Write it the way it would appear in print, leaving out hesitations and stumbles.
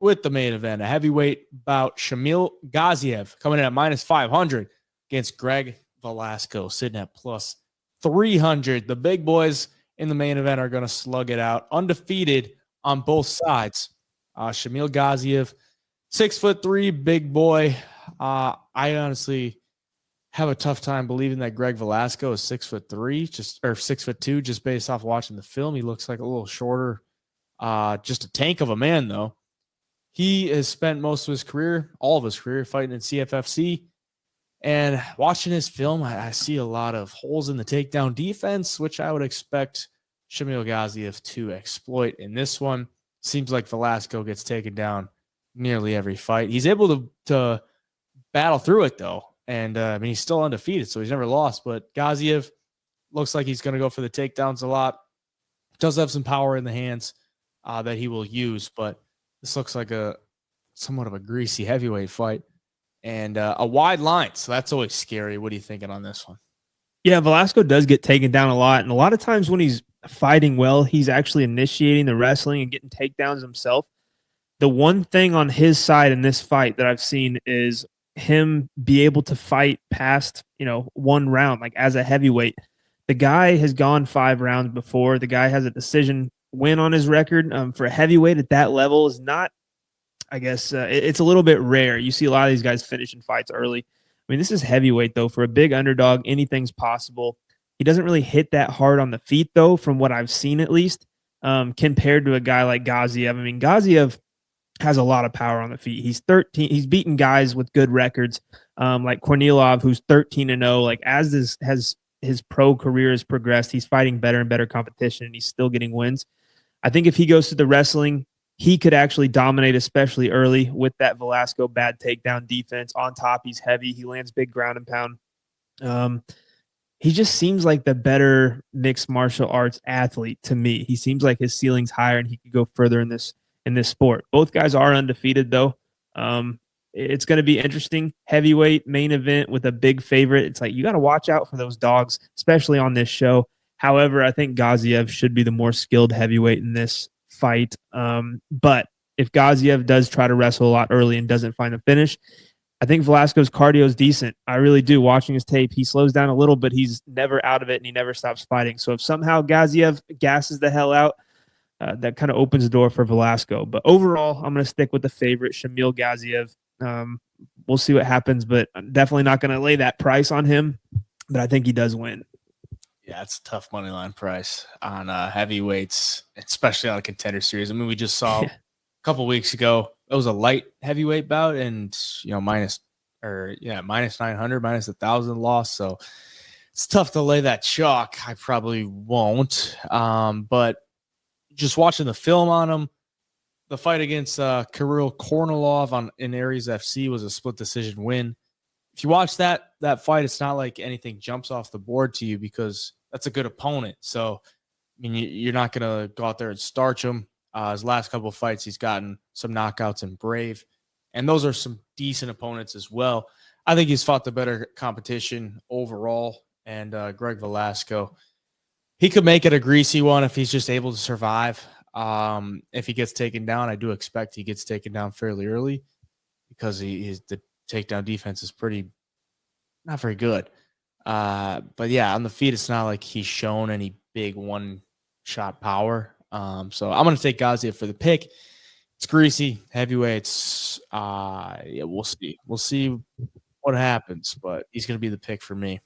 with the main event, a heavyweight bout. Shamil Gaziev coming in at -500 against Greg Velasco, sitting at +300. The big boys in the main event are going to slug it out, undefeated on both sides. Shamil Gaziev, 6'3", big boy. I honestly have a tough time believing that Greg Velasco is 6'3", or 6'2", just based off watching the film. He looks like a little shorter, just a tank of a man, though. He has spent most of his career, all of his career, fighting in CFFC. And watching his film, I see a lot of holes in the takedown defense, which I would expect Shamil Gaziev to exploit in this one. Seems like Velasco gets taken down nearly every fight. He's able to battle through it, though. And, he's still undefeated, so he's never lost. But Gaziev looks like he's going to go for the takedowns a lot. Does have some power in the hands that he will use, but this looks like somewhat of a greasy heavyweight fight. And a wide line, so that's always scary. What are you thinking on this one? Yeah, Velasco does get taken down a lot, and a lot of times when he's fighting well, he's actually initiating the wrestling and getting takedowns himself. The one thing on his side in this fight that I've seen is him be able to fight past, one round, like as a heavyweight. The guy has gone 5 rounds before. The guy has a decision win on his record. For a heavyweight at that level is not, I guess, it's a little bit rare. You see a lot of these guys finishing fights early. I mean, this is heavyweight, though. For a big underdog, anything's possible. He doesn't really hit that hard on the feet, though, from what I've seen at least, compared to a guy like Gaziev. I mean, Gaziev has a lot of power on the feet. He's 13. He's beaten guys with good records, like Kornilov, who's 13-0. Like, as his pro career has progressed, he's fighting better and better competition, and he's still getting wins. I think if he goes to the wrestling, he could actually dominate, especially early with that Velasco bad takedown defense. On top, he's heavy. He lands big ground and pound. He just seems like the better mixed martial arts athlete to me. He seems like his ceiling's higher and he could go further in this sport. Both guys are undefeated, though. It's going to be interesting. Heavyweight main event with a big favorite. It's like you got to watch out for those dogs, especially on this show. However, I think Gaziev should be the more skilled heavyweight in this fight. But if Gaziev does try to wrestle a lot early and doesn't find a finish, I think Velasco's cardio is decent. I really do. Watching his tape, he slows down a little, but he's never out of it and he never stops fighting. So if somehow Gaziev gasses the hell out, that kind of opens the door for Velasco. But overall, I'm going to stick with the favorite, Shamil Gaziev. We'll see what happens, but I'm definitely not going to lay that price on him. But I think he does win. Yeah, it's a tough money line price on heavyweights, especially on a Contender series. I mean, we just saw a couple weeks ago, it was a light heavyweight bout and, minus 900, minus 1,000 loss. So it's tough to lay that chalk. I probably won't. But just watching the film on him, the fight against Kirill Kornilov in Aries FC was a split decision win. If you watch that fight, it's not like anything jumps off the board to you because that's a good opponent. So, I mean, you're not going to go out there and starch him. His last couple of fights, he's gotten some knockouts in Brave, and those are some decent opponents as well. I think he's fought the better competition overall, and Greg Velasco, he could make it a greasy one if he's just able to survive. If he gets taken down, I do expect he gets taken down fairly early because the takedown defense is not very good. But yeah, on the feet, it's not like he's shown any big one-shot power. So I'm going to take Gaziev for the pick. It's greasy, heavyweights. Yeah, we'll see. We'll see what happens, but he's going to be the pick for me.